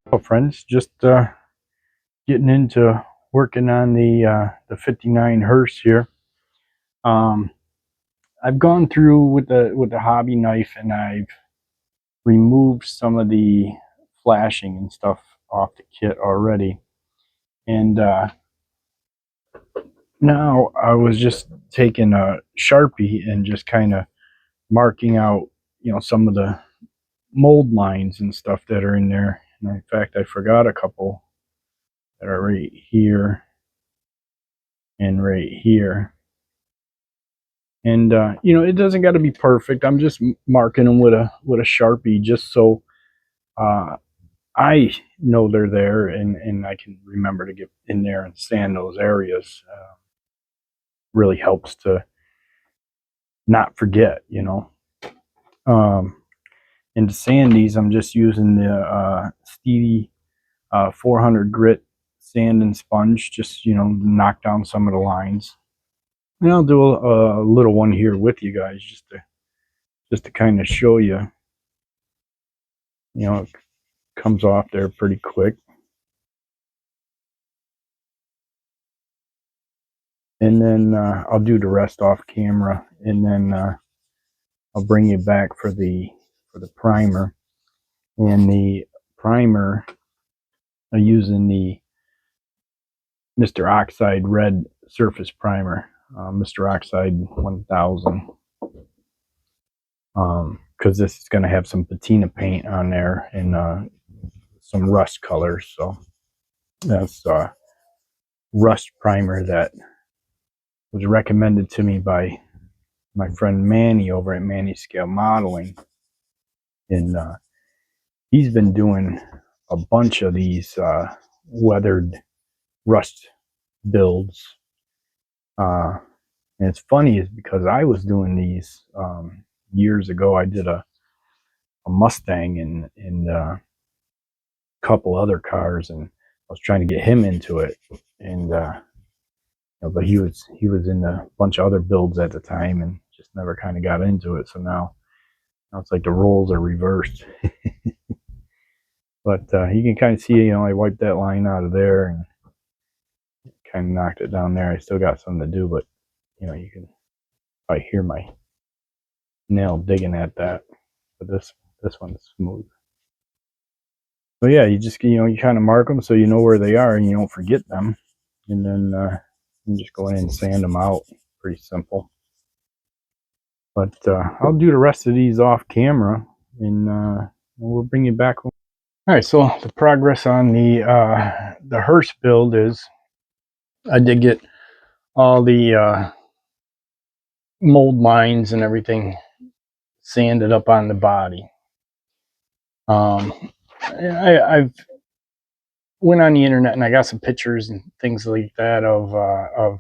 Hello friends, just getting into working on the 59 hearse here. I've gone through with the hobby knife and I've removed some of the flashing and stuff off the kit already, and now I was just taking a Sharpie and just kind of marking out, some of the mold lines and stuff that are in there. And in fact, I forgot a couple that are right here and right here. And it doesn't got to be perfect. I'm just marking them with a Sharpie, just so I know they're there, and I can remember to get in there and sand those areas. Really helps to not forget, And to sand these, I'm just using the Stedi 400 grit sand and sponge, just to knock down some of the lines. And I'll do a little one here with you guys, just to kind of show you. It comes off there pretty quick. And then I'll do the rest off camera, and then I'll bring you back for the primer. And the primer, I'm using the Mr. Oxide Red Surface Primer, Mr. Oxide 1000, because this is going to have some patina paint on there and some rust colors. So that's rust primer that was recommended to me by my friend Manny over at Manny Scale Modeling, and he's been doing a bunch of these weathered rust builds. And it's funny is because I was doing these years ago. I did a Mustang and a couple other cars, and I was trying to get him into it, and but he was in a bunch of other builds at the time and just never kind of got into it. So now it's like the roles are reversed. But you can kind of see, I wiped that line out of there and kind of knocked it down there. I still got something to do, but you can probably hear my nail digging at that. But this one's smooth. So yeah, you just you kind of mark them so you know where they are and you don't forget them, and then you just go in and sand them out. Pretty simple. But I'll do the rest of these off camera, and we'll bring you back. All right, so the progress on the hearse build is I did get all the mold lines and everything sanded up on the body. I've went on the internet and I got some pictures and things like that of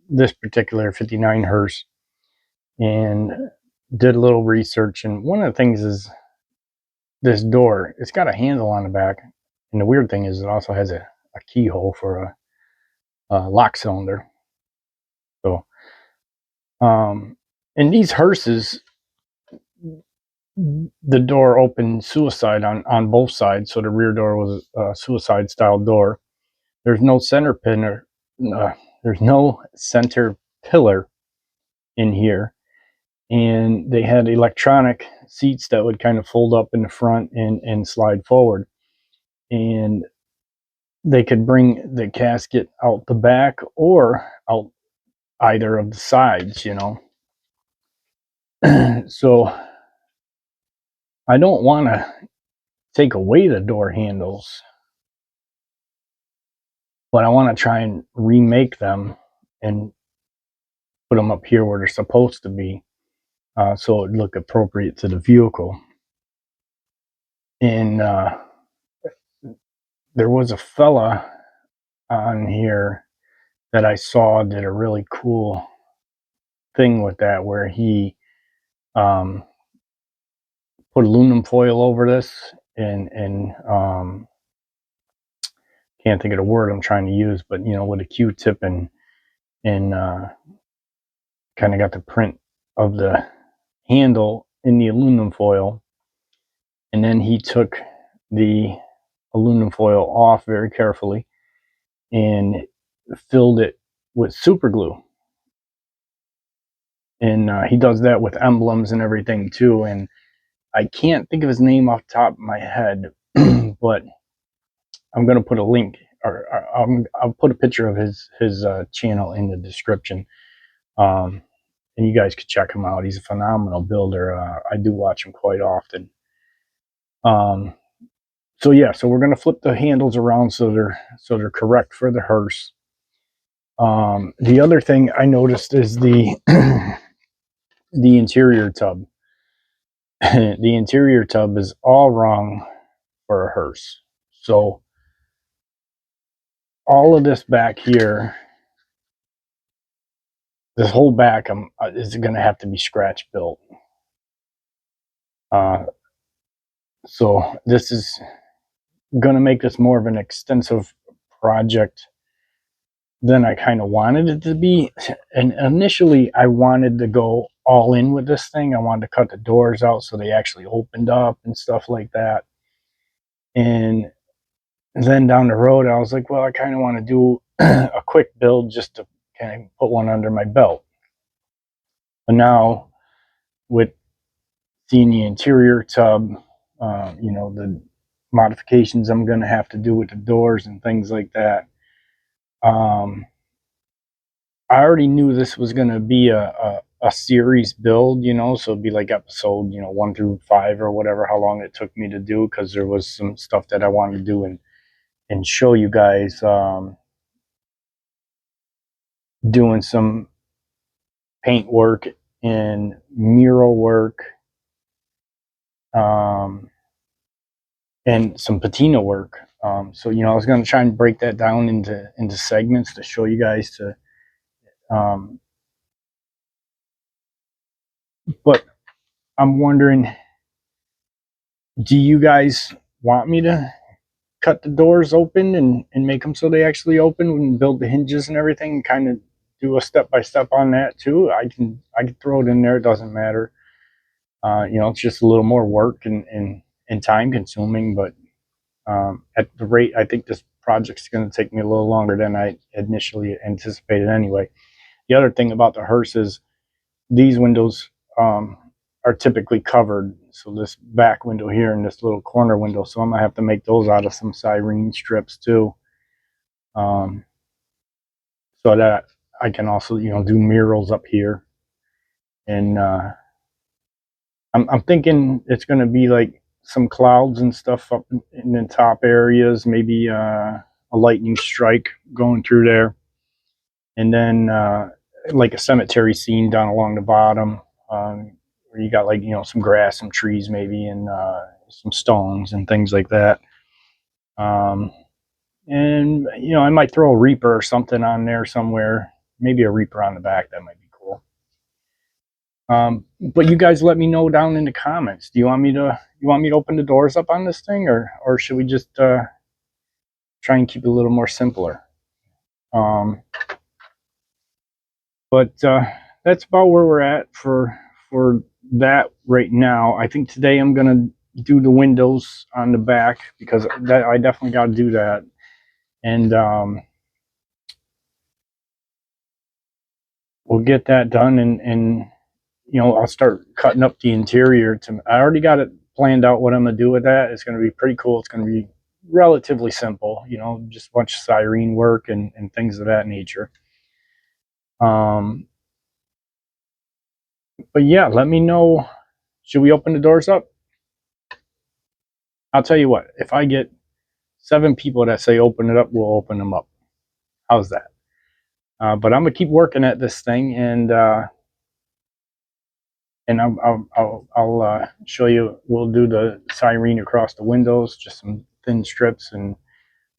this particular 59 hearse, and did a little research. And one of the things is this door. It's got a handle on the back, and the weird thing is it also has a keyhole for a lock cylinder. So, in these hearses, the door opened suicide on both sides. So the rear door was a suicide style door. There's no center pin or there's no center pillar in here, and they had electronic seats that would kind of fold up in the front and slide forward, and they could bring the casket out the back or out either of the sides, So I don't want to take away the door handles, but I want to try and remake them and put them up here where they're supposed to be, so it would look appropriate to the vehicle. And there was a fella on here that I saw did a really cool thing with that, where he put aluminum foil over this and can't think of the word I'm trying to use, but with a Q-tip and kind of got the print of the handle in the aluminum foil, and then he took the aluminum foil off very carefully and filled it with super glue. And he does that with emblems and everything too. And I can't think of his name off the top of my head, but I'm going to put a link, or I'll put a picture of his channel in the description. And you guys could check him out. He's a phenomenal builder. I do watch him quite often. So yeah, so we're going to flip the handles around so they're correct for the hearse. The other thing I noticed is the the interior tub. The interior tub is all wrong for a hearse. So all of this back here, this whole back is going to have to be scratch built. So this is going to make this more of an extensive project than I kind of wanted it to be. And initially I wanted to go all in with this thing. I wanted to cut the doors out so they actually opened up and stuff like that. And then down the road I was like, well, I kind of want to do a quick build just to kind of put one under my belt. But now with seeing the interior tub, you know, the modifications I'm going to have to do with the doors and things like that, I already knew this was going to be a series build, you know, so it'd be like episode, you know, 1 through 5 or whatever, how long it took me to do, because there was some stuff that I wanted to do and show you guys, doing some paint work and mural work, and some patina work. So, you know, I was going to try and break that down into segments to show you guys to, but I'm wondering, do you guys want me to cut the doors open and make them so they actually open and build the hinges and everything, and kind of do a step-by-step on that too? I can throw it in there. It doesn't matter. You know, it's just a little more work and time consuming, but at the rate, I think this project's going to take me a little longer than I initially anticipated anyway. The other thing about the hearse is these windows are typically covered. So this back window here and this little corner window, so I'm going to have to make those out of some styrene strips too. So that I can also, you know, do murals up here. And I'm thinking it's going to be like some clouds and stuff up in the top areas, maybe a lightning strike going through there, and then like a cemetery scene down along the bottom, where you got, like, you know, some grass, some trees maybe, and some stones and things like that. And you know, I might throw a reaper or something on there somewhere, maybe a reaper on the back. That might be cool. But you guys let me know down in the comments. Do you want me to open the doors up on this thing, or should we just try and keep it a little more simpler? But that's about where we're at for that right now. I think today I'm gonna do the windows on the back, because that I definitely got to do that. And we'll get that done, and you know, I'll start cutting up the interior. I already got it planned out what I'm gonna do with that. It's gonna be pretty cool. It's gonna be relatively simple, you know, just a bunch of styrene work and things of that nature. But yeah, let me know. Should we open the doors up? I'll tell you what, if I get 7 people that say open it up, we'll open them up. How's that? But I'm gonna keep working at this thing, and I'll show you. We'll do the styrene across the windows, just some thin strips, and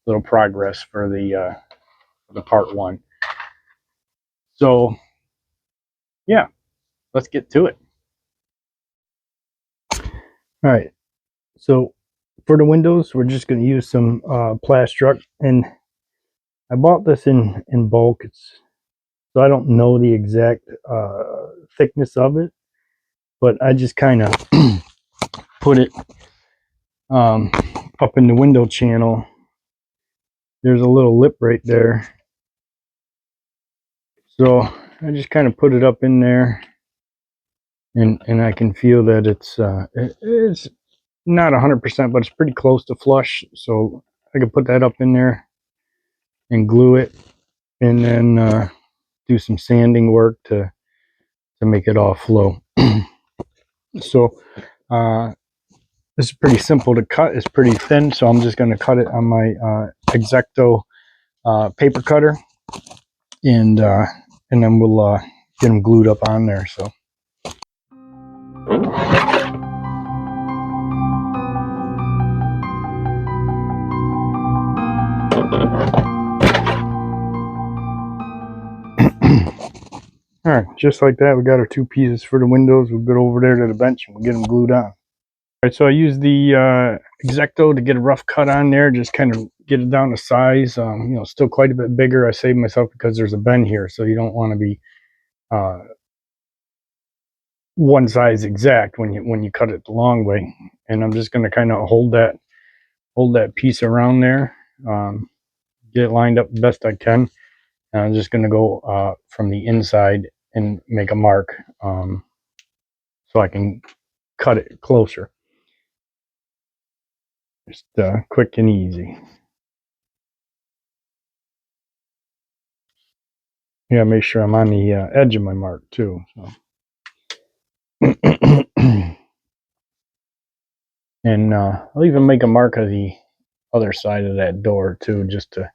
little progress for the part 1. So yeah, let's get to it. All right, so for the windows, we're just going to use some Plastruct, and I bought this in bulk. It's So I don't know the exact thickness of it, but I just kind of put it up in the window channel. There's a little lip right there. So I just kind of put it up in there, and I can feel that it's not 100%, but it's pretty close to flush. So I can put that up in there and glue it, and then do some sanding work to make it all flow. So this is pretty simple to cut. It's pretty thin, so I'm just going to cut it on my X-Acto paper cutter, and then we'll get them glued up on there. So. All right, just like that, we got our two pieces for the windows. We'll go over there to the bench and we'll get them glued on. All right, so I used the X-Acto to get a rough cut on there, just kind of get it down to size. You know, still quite a bit bigger. I saved myself because there's a bend here, so you don't want to be one size exact when you cut it the long way. And I'm just going to kind of hold that piece around there, get it lined up the best I can. And I'm just going to go from the inside and make a mark so I can cut it closer. Just quick and easy. Yeah, make sure I'm on the edge of my mark too. So. And I'll even make a mark of the other side of that door too, just to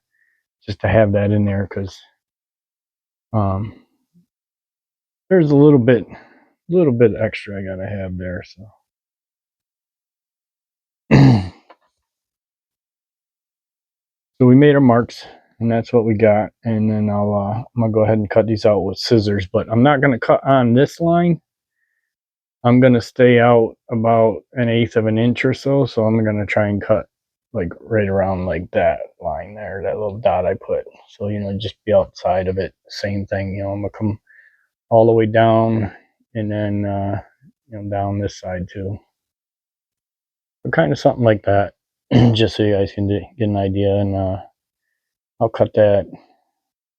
have that in there, because there's a little bit extra I gotta have there. So. So we made our marks, and that's what we got. And then I'm gonna go ahead and cut these out with scissors, but I'm not gonna cut on this line. I'm gonna stay out about 1/8 of an inch or so. So I'm gonna try and cut like right around like that line there, that little dot I put. So, you know, just be outside of it. Same thing, you know, I'm gonna come all the way down, and then you know, down this side too. But kind of something like that, just so you guys can get an idea. And I'll cut that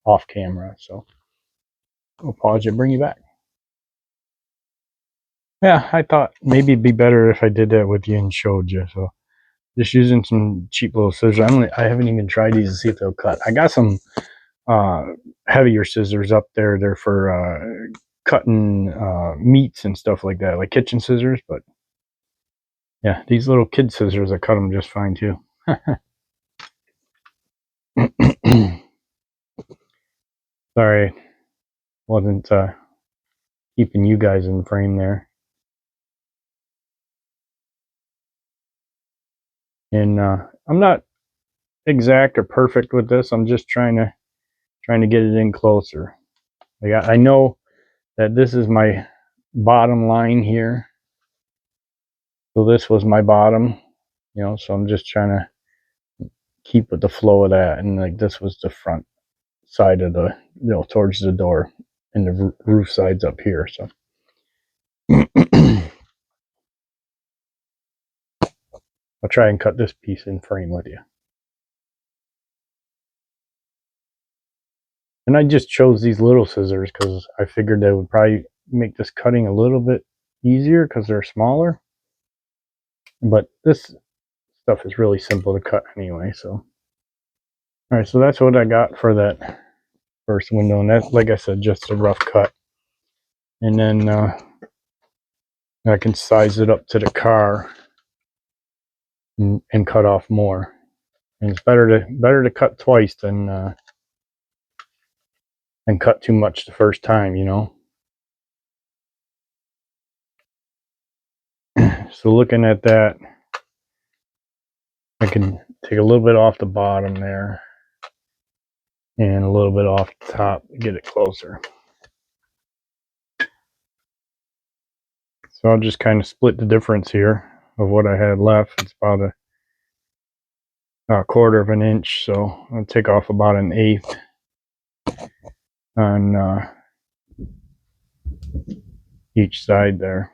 off camera. So I'll pause you, bring you back. Yeah, I thought maybe it'd be better if I did that with you and showed you. So just using some cheap little scissors. I haven't even tried these to see if they'll cut. I got some heavier scissors up there. They're for cutting meats and stuff like that, like kitchen scissors. But yeah, these little kid scissors, I cut them just fine too. Sorry, wasn't keeping you guys in frame there. And I'm not exact or perfect with this. I'm just trying to get it in closer. Like I know that this is my bottom line here. So this was my bottom, you know, so I'm just trying to keep with the flow of that. And like this was the front side of the, you know, towards the door, and the roof side's up here. So I'll try and cut this piece in frame with you. And I just chose these little scissors because I figured they would probably make this cutting a little bit easier because they're smaller. But this stuff is really simple to cut anyway. So, all right, so that's what I got for that first window. And that's, like I said, just a rough cut. And then I can size it up to the car and cut off more. And it's better to cut twice than cut too much the first time, you know. So looking at that, I can take a little bit off the bottom there and a little bit off the top to get it closer. So I'll just kind of split the difference here of what I had left. It's about a 1/4 of an inch, so I'll take off about 1/8. on each side there.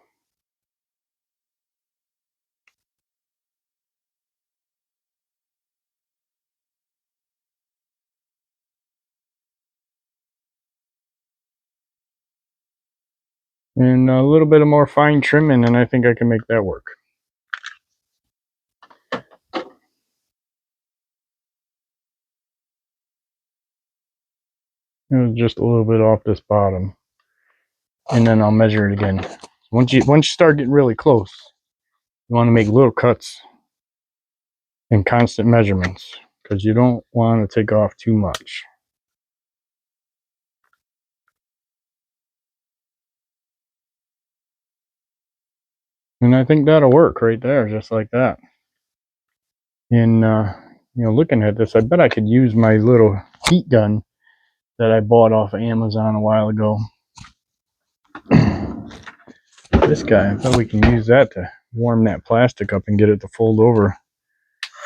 And a little bit of more fine trimming, and I think I can make that work. Just a little bit off this bottom, and then I'll measure it again. Once you start getting really close, you want to make little cuts and constant measurements, because you don't want to take off too much. And I think that'll work right there, just like that. And looking at this, I bet I could use my little heat gun that I bought off of Amazon a while ago. This guy, I bet we can use that to warm that plastic up and get it to fold over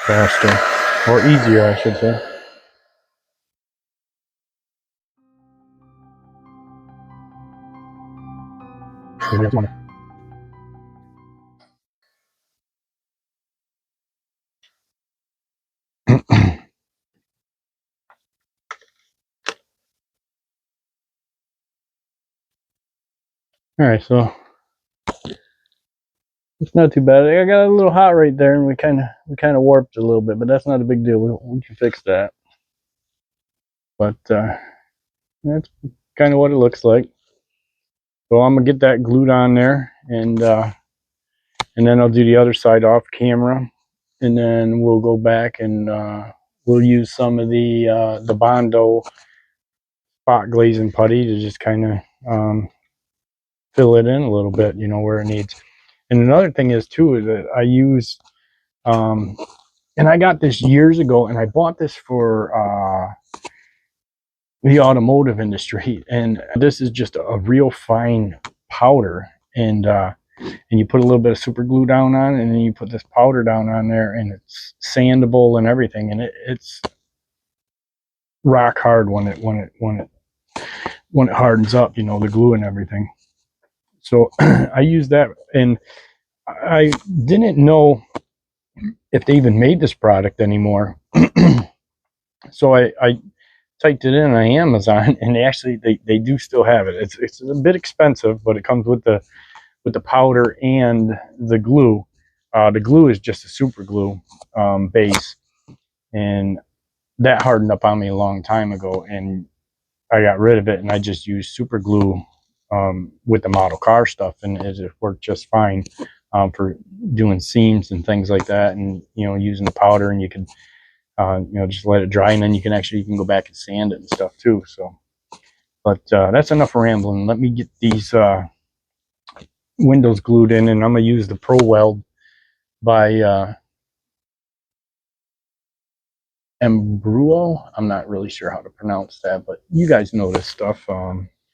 faster, or easier, I should say. All right, so it's not too bad. I got a little hot right there, and we kind of warped it a little bit, but that's not a big deal. We can fix that. But that's kind of what it looks like. So I'm gonna get that glued on there, and then I'll do the other side off camera, and then we'll go back and we'll use some of the Bondo spot glazing putty to just kind of fill it in a little bit, where it needs. And another thing is too is that I use, and I got this years ago, and I bought this for the automotive industry, and this is just a real fine powder, and you put a little bit of super glue down on it, and then you put this powder down on there, and it's sandable and everything, and it's rock hard when it hardens up, the glue and everything. So I use that, and I didn't know if they even made this product anymore. So I typed it in on Amazon, and they do still have it. It's a bit expensive, but it comes with the powder and the glue. The glue is just a super glue base, and that hardened up on me a long time ago, and I got rid of it, and I just used super glue with the model car stuff, and it worked just fine for doing seams and things like that, and using the powder, and you can just let it dry, and then you can go back and sand it and stuff too. So, but that's enough rambling. Let me get these windows glued in, and I'm gonna use the Pro Weld by Embruo. I'm not really sure how to pronounce that, but you guys know this stuff.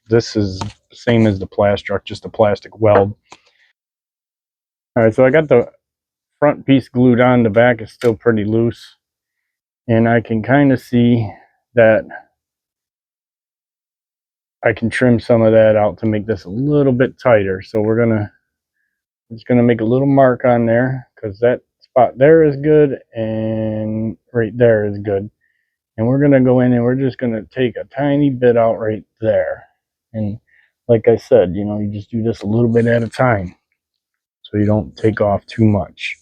This is the same as the Plastruck, just a plastic weld. All right, so I got the front piece glued on. The back is still pretty loose, and I can kind of see that I can trim some of that out to make this a little bit tighter. So just gonna make a little mark on there, because that spot there is good and right there is good. And we're gonna go in, and we're just gonna take a tiny bit out right there. And like I said, you just do this a little bit at a time, so you don't take off too much.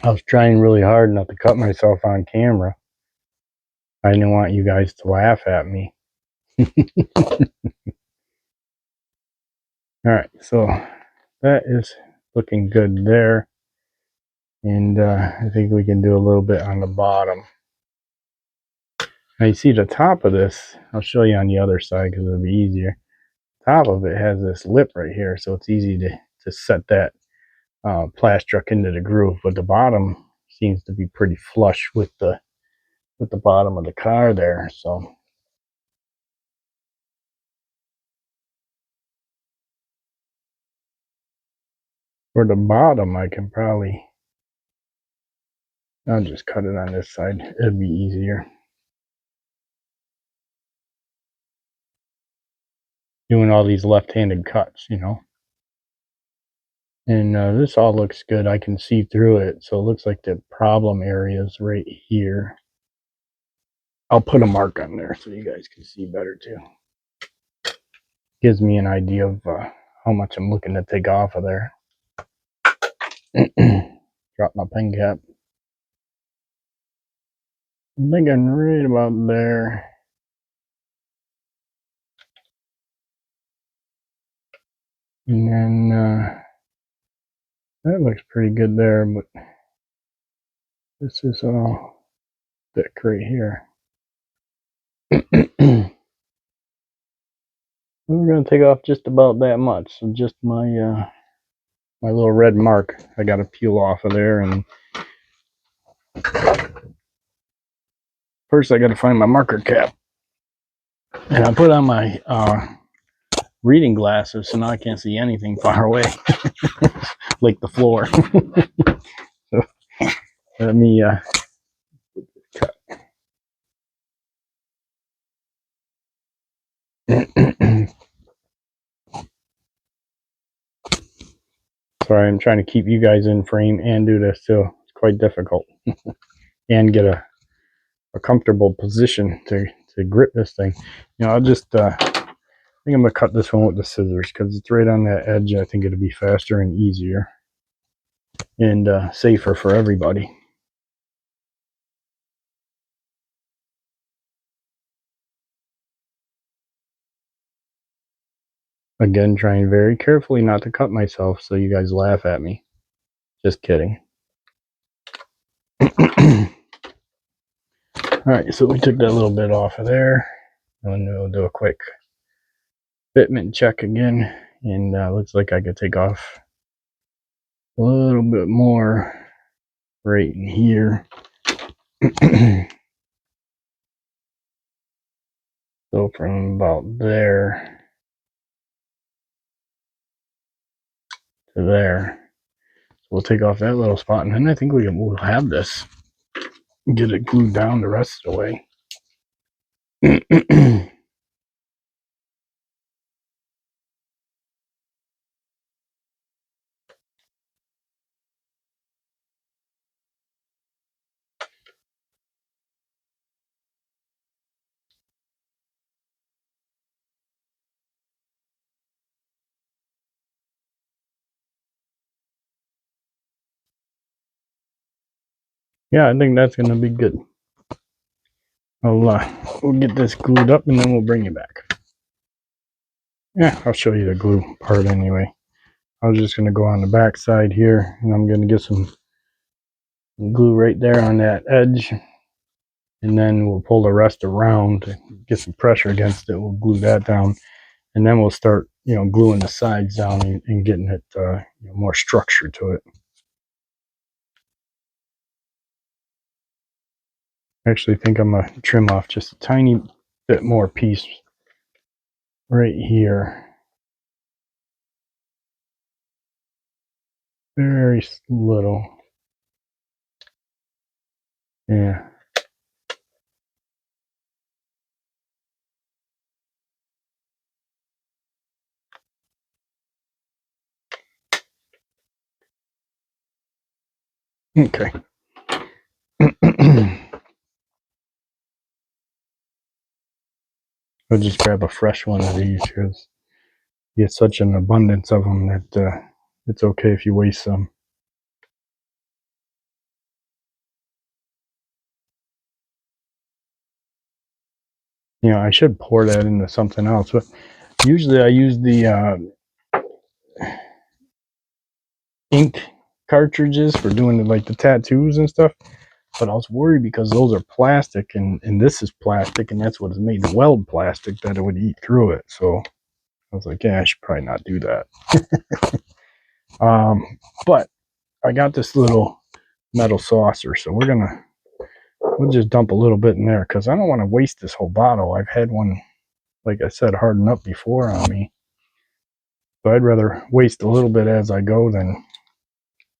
I was trying really hard not to cut myself on camera. I didn't want you guys to laugh at me. All right, so that is looking good there. And I think we can do a little bit on the bottom. Now you see the top of this, I'll show you on the other side because it'll be easier. Top of it has this lip right here, so it's easy to set that plaster into the groove, but the bottom seems to be pretty flush with the bottom of the car there. So for the bottom, I can probably, I'll just cut it on this side. It'd be easier. Doing all these left-handed cuts, you know. And this all looks good. I can see through it, so it looks like the problem area is right here. I'll put a mark on there so you guys can see better too. Gives me an idea of how much I'm looking to take off of there. Drop my pen cap. I'm thinking right about there. And then that looks pretty good there, but this is all thick right here. We're going to take off just about that much. So just my my little red mark, I got to peel off of there. And first I got to find my marker cap. And I put on my reading glasses, so now I can't see anything far away. Like the floor. So let me cut. Sorry, I'm trying to keep you guys in frame and do this too. It's quite difficult. And get a comfortable position to grip this thing. You know, I'll just I think I'm gonna cut this one with the scissors because it's right on that edge. I think it'll be faster and easier and safer for everybody. Again, trying very carefully not to cut myself so you guys laugh at me. Just kidding. Alright, so we took that little bit off of there. And we'll do a quick fitment check again. And looks like I could take off a little bit more right in here. So from about there to there. So we'll take off that little spot, and then I think we'll have this. Get it glued down the rest of the way. Yeah, I think that's gonna be good. We'll get this glued up and then we'll bring you back. Yeah, I'll show you the glue part anyway. I was just gonna go on the back side here, and I'm gonna get some glue right there on that edge, and then we'll pull the rest around to get some pressure against it. We'll glue that down, and then we'll start, you know, gluing the sides down and getting it you know, more structure to it. I actually think I'm gonna trim off just a tiny bit more piece right here. Very little. Yeah. Okay. I'll just grab a fresh one of these because you get such an abundance of them that it's okay if you waste some. You know, I should pour that into something else, but usually I use the ink cartridges for doing like the tattoos and stuff. But I was worried because those are plastic and this is plastic, and that's what is made to weld plastic, that it would eat through it. So I was like, yeah, I should probably not do that. But I got this little metal saucer, so we'll just dump a little bit in there because I don't want to waste this whole bottle. I've had one, like I said, harden up before on me. So I'd rather waste a little bit as I go than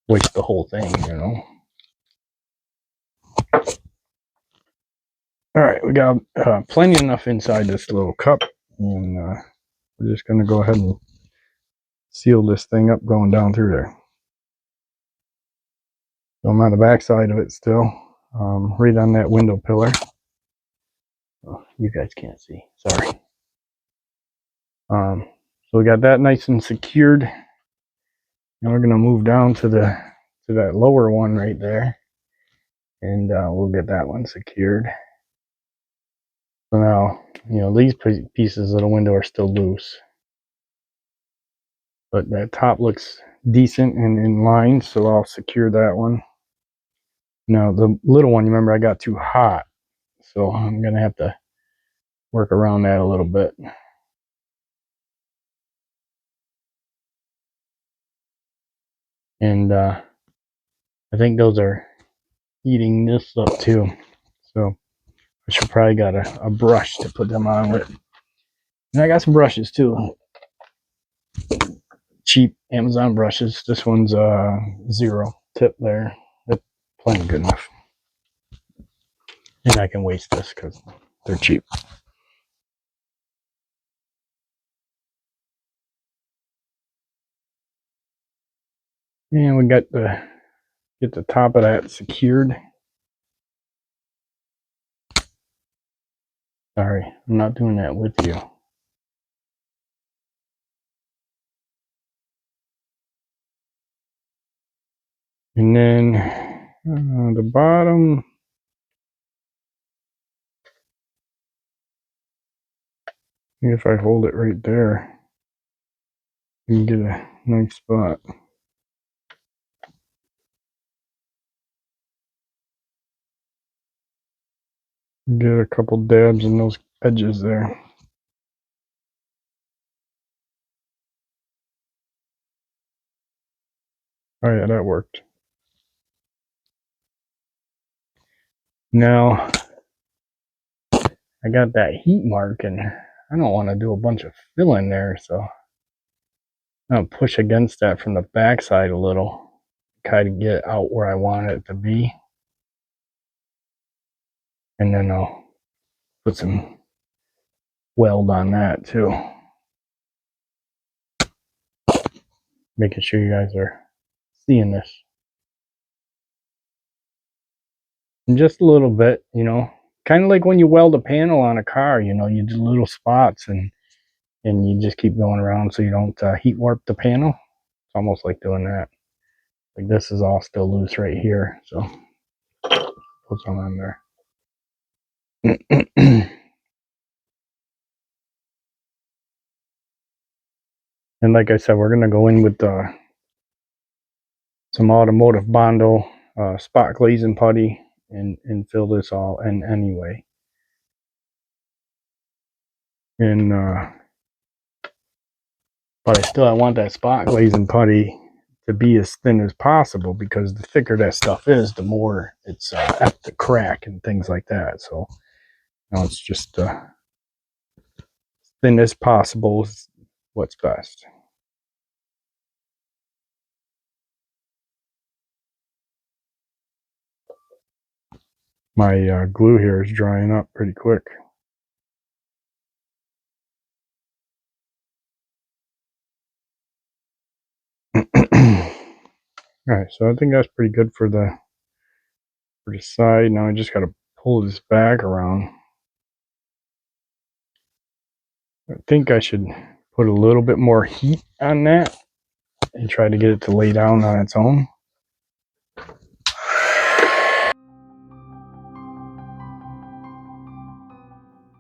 waste the whole thing, you know. All right, we got plenty enough inside this little cup, and we're just going to go ahead and seal this thing up going down through there. So I'm on the back side of it still, right on that window pillar. Oh, you guys can't see, sorry. So we got that nice and secured. Now we're going to move down to that lower one right there, and we'll get that one secured. So now, you know, these pieces of the window are still loose, but that top looks decent and in line, so I'll secure that one. Now the little one, remember, I got too hot, so I'm going to have to work around that a little bit. And I think those are eating this up too, so I should probably got a brush to put them on with. And I got some brushes too, cheap Amazon brushes. This one's 0 tip there. That's plenty good enough, and I can waste this because they're cheap. And we got get the top of that secured. Sorry, I'm not doing that with you. And then the bottom, if I hold it right there, you can get a nice spot. Get a couple dabs in those edges there. Oh yeah, that worked. Now I got that heat mark, and I don't want to do a bunch of fill in there, so I'll push against that from the back side a little, kind of get out where I want it to be, and then I'll put some weld on that too, making sure you guys are seeing this. And just a little bit, you know, kind of like when you weld a panel on a car, you know, you do little spots and you just keep going around so you don't heat warp the panel. It's almost like doing that. Like this is all still loose right here, so put some on there. And like I said, we're gonna go in with some automotive Bondo spot glazing putty and fill this all in anyway. And but I want that spot glazing putty to be as thin as possible, because the thicker that stuff is, the more it's apt to crack and things like that. So now it's just thin as possible is what's best. My glue here is drying up pretty quick. Alright, so I think that's pretty good for the side. Now I just got to pull this back around. I think I should put a little bit more heat on that and try to get it to lay down on its own.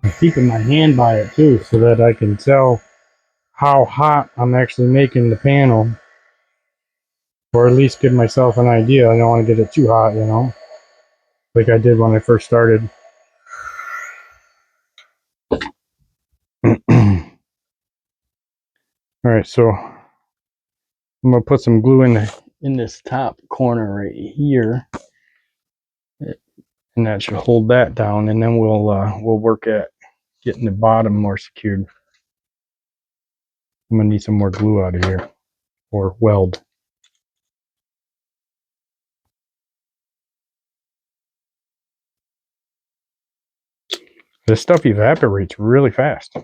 I'm keeping my hand by it too, so that I can tell how hot I'm actually making the panel, or at least give myself an idea. I don't want to get it too hot, you know, like I did when I first started. Alright, so I'm going to put some glue in in this top corner right here, and that should hold that down. And then we'll work at getting the bottom more secured. I'm gonna need some more glue out of here, or weld. This stuff evaporates really fast.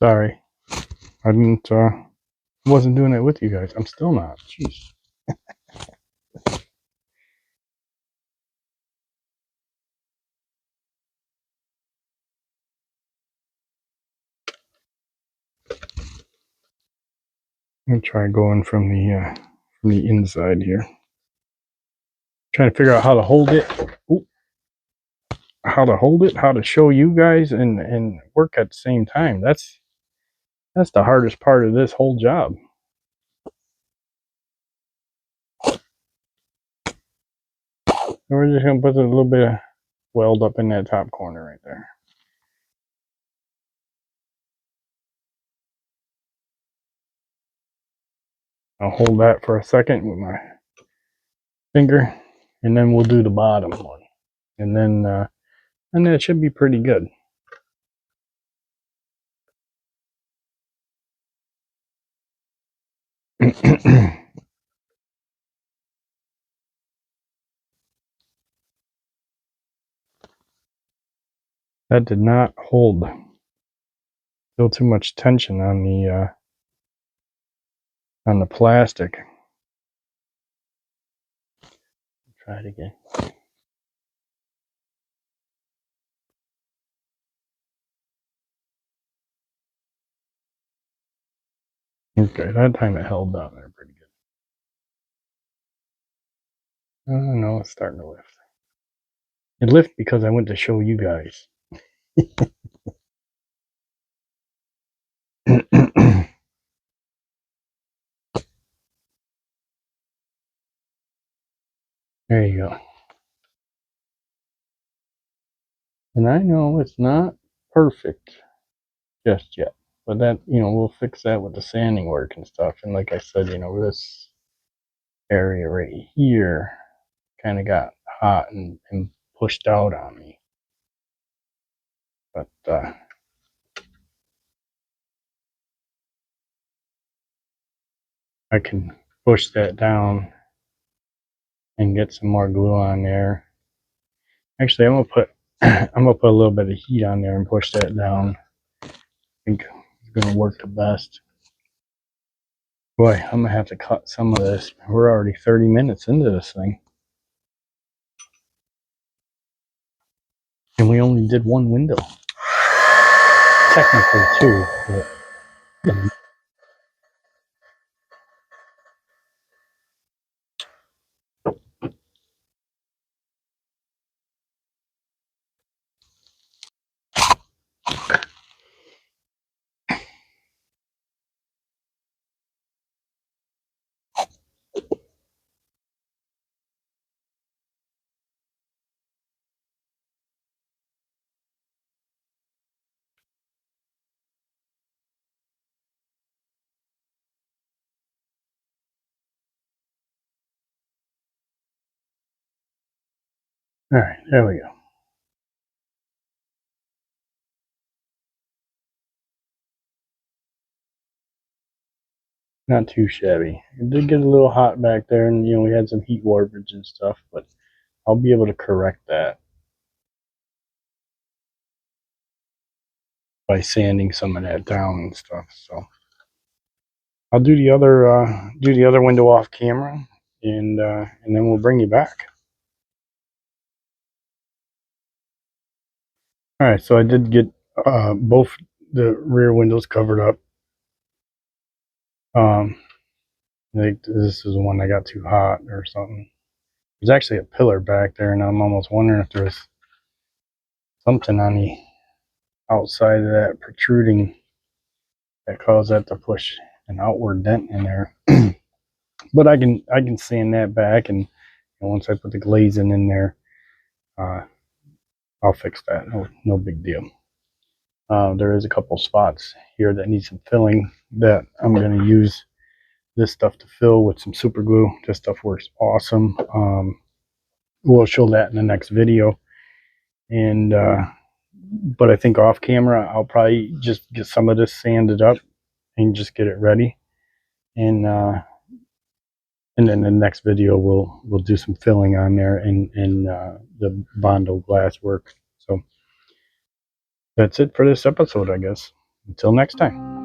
Sorry, I wasn't doing it with you guys. I'm still not. Jeez. I'm gonna try going from the inside here. Trying to figure out how to hold it. Ooh. How to hold it, how to show you guys, and work at the same time. That's the hardest part of this whole job. So we're just gonna put a little bit of weld up in that top corner right there. I'll hold that for a second with my finger, and then we'll do the bottom one, and then that should be pretty good. That did not hold. Still too much tension on the plastic. Try it again. Okay, that time it held down there pretty good. No, it's starting to lift. It lifted because I went to show you guys. There you go. And I know it's not perfect just yet, but that, we'll fix that with the sanding work and stuff. And like I said, this area right here kind of got hot and pushed out on me. But I can push that down and get some more glue on there. Actually, I'm gonna put a little bit of heat on there and push that down. I think it's gonna work the best. Boy, I'm gonna have to cut some of this. We're already 30 minutes into this thing. And we only did one window. Technically two, but all right, there we go. Not too shabby. It did get a little hot back there, and we had some heat warpage and stuff, but I'll be able to correct that by sanding some of that down and stuff. So I'll do the other window off camera, and then we'll bring you back. All right, so I did get both the rear windows covered up. I think this is the one that got too hot or something. There's actually a pillar back there, and I'm almost wondering if there's something on the outside of that protruding that caused that to push an outward dent in there. But I can sand that back, and once I put the glazing in there, I'll fix that. No big deal. There is a couple spots here that need some filling that I'm going to use this stuff to fill with some super glue. This stuff works awesome. We'll show that in the next video. And but I think off camera I'll probably just get some of this sanded up and just get it ready. And then the next video we'll do some filling on there and the Bondo glass work. So that's it for this episode, I guess. Until next time.